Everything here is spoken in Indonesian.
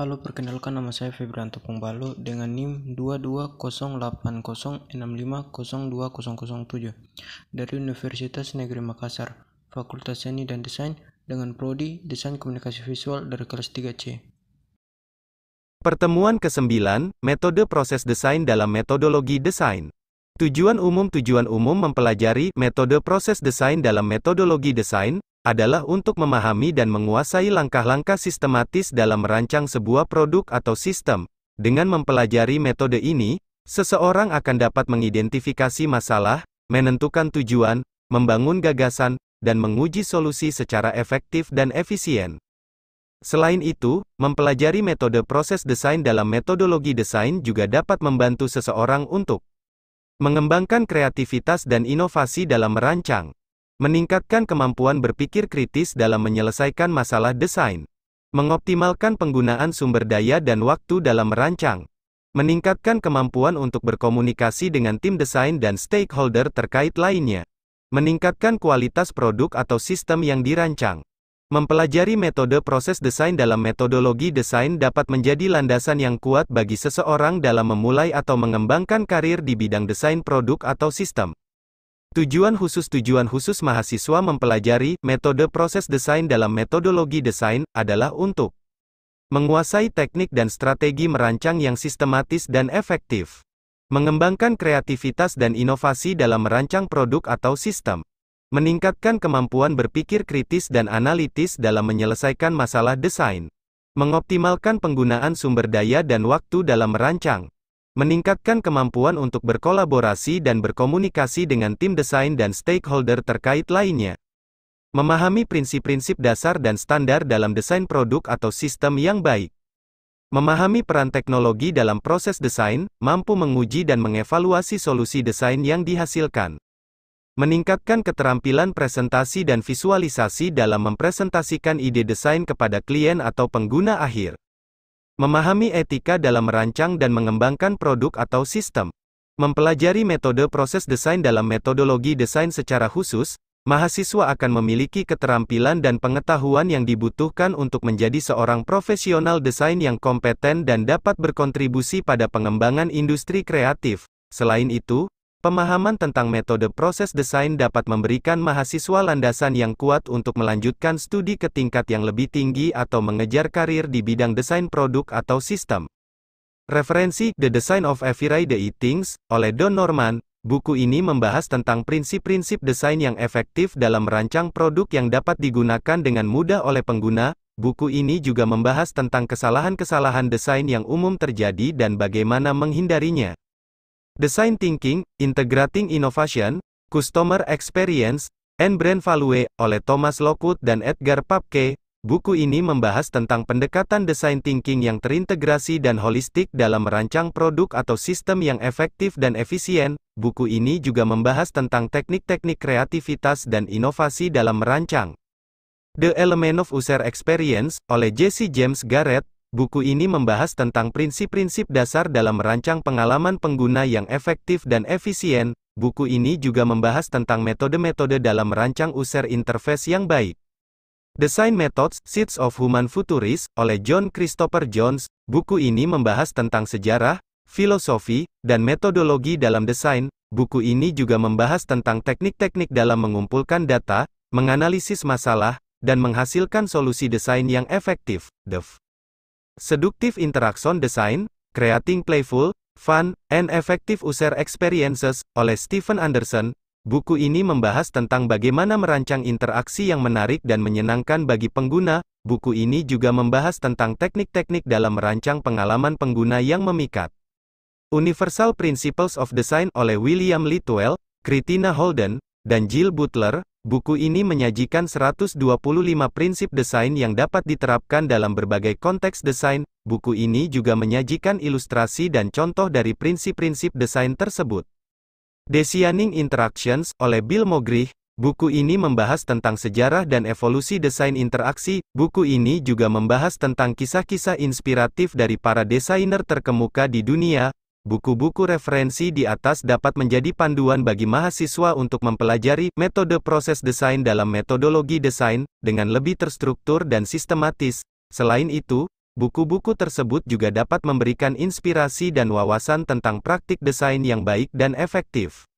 Halo, perkenalkan nama saya Febrianto Pongbalo dengan NIM 22080650502007 dari Universitas Negeri Makassar, Fakultas Seni dan Desain dengan Prodi Desain Komunikasi Visual dari kelas 3C. Pertemuan ke-9, Metode Proses Desain dalam Metodologi Desain. Tujuan umum mempelajari metode proses desain dalam metodologi desain adalah untuk memahami dan menguasai langkah-langkah sistematis dalam merancang sebuah produk atau sistem. Dengan mempelajari metode ini, seseorang akan dapat mengidentifikasi masalah, menentukan tujuan, membangun gagasan, dan menguji solusi secara efektif dan efisien. Selain itu, mempelajari metode proses desain dalam metodologi desain juga dapat membantu seseorang untuk mengembangkan kreativitas dan inovasi dalam merancang, meningkatkan kemampuan berpikir kritis dalam menyelesaikan masalah desain, mengoptimalkan penggunaan sumber daya dan waktu dalam merancang, meningkatkan kemampuan untuk berkomunikasi dengan tim desain dan stakeholder terkait lainnya, meningkatkan kualitas produk atau sistem yang dirancang. Mempelajari metode proses desain dalam metodologi desain dapat menjadi landasan yang kuat bagi seseorang dalam memulai atau mengembangkan karir di bidang desain produk atau sistem. Tujuan khusus mahasiswa mempelajari metode proses desain dalam metodologi desain adalah untuk menguasai teknik dan strategi merancang yang sistematis dan efektif, mengembangkan kreativitas dan inovasi dalam merancang produk atau sistem, meningkatkan kemampuan berpikir kritis dan analitis dalam menyelesaikan masalah desain, mengoptimalkan penggunaan sumber daya dan waktu dalam merancang, meningkatkan kemampuan untuk berkolaborasi dan berkomunikasi dengan tim desain dan stakeholder terkait lainnya, memahami prinsip-prinsip dasar dan standar dalam desain produk atau sistem yang baik, memahami peran teknologi dalam proses desain, mampu menguji dan mengevaluasi solusi desain yang dihasilkan, meningkatkan keterampilan presentasi dan visualisasi dalam mempresentasikan ide desain kepada klien atau pengguna akhir, memahami etika dalam merancang dan mengembangkan produk atau sistem. Mempelajari metode proses desain dalam metodologi desain secara khusus, mahasiswa akan memiliki keterampilan dan pengetahuan yang dibutuhkan untuk menjadi seorang profesional desain yang kompeten dan dapat berkontribusi pada pengembangan industri kreatif. Selain itu, pemahaman tentang metode proses desain dapat memberikan mahasiswa landasan yang kuat untuk melanjutkan studi ke tingkat yang lebih tinggi atau mengejar karir di bidang desain produk atau sistem. Referensi The Design of Everyday Things oleh Don Norman. Buku ini membahas tentang prinsip-prinsip desain yang efektif dalam merancang produk yang dapat digunakan dengan mudah oleh pengguna. Buku ini juga membahas tentang kesalahan-kesalahan desain yang umum terjadi dan bagaimana menghindarinya. Design Thinking, Integrating Innovation, Customer Experience, and Brand Value, oleh Thomas Lockwood dan Edgar Papke. Buku ini membahas tentang pendekatan design thinking yang terintegrasi dan holistik dalam merancang produk atau sistem yang efektif dan efisien. Buku ini juga membahas tentang teknik-teknik kreativitas dan inovasi dalam merancang. The Element of User Experience, oleh Jesse James Garrett. Buku ini membahas tentang prinsip-prinsip dasar dalam merancang pengalaman pengguna yang efektif dan efisien. Buku ini juga membahas tentang metode-metode dalam merancang user interface yang baik. Design Methods, Seeds of Human Futurists, oleh John Christopher Jones. Buku ini membahas tentang sejarah, filosofi, dan metodologi dalam desain. Buku ini juga membahas tentang teknik-teknik dalam mengumpulkan data, menganalisis masalah, dan menghasilkan solusi desain yang efektif. Seductive Interaction Design, Creating Playful, Fun, and Effective User Experiences, oleh Stephen Anderson. Buku ini membahas tentang bagaimana merancang interaksi yang menarik dan menyenangkan bagi pengguna. Buku ini juga membahas tentang teknik-teknik dalam merancang pengalaman pengguna yang memikat. Universal Principles of Design oleh William Litwell, Christina Holden, dan Jill Butler. Buku ini menyajikan 125 prinsip desain yang dapat diterapkan dalam berbagai konteks desain. Buku ini juga menyajikan ilustrasi dan contoh dari prinsip-prinsip desain tersebut. Designing Interactions, oleh Bill Mogrih. Buku ini membahas tentang sejarah dan evolusi desain interaksi. Buku ini juga membahas tentang kisah-kisah inspiratif dari para desainer terkemuka di dunia. Buku-buku referensi di atas dapat menjadi panduan bagi mahasiswa untuk mempelajari metode proses desain dalam metodologi desain dengan lebih terstruktur dan sistematis. Selain itu, Buku-buku tersebut juga dapat memberikan inspirasi dan wawasan tentang praktik desain yang baik dan efektif.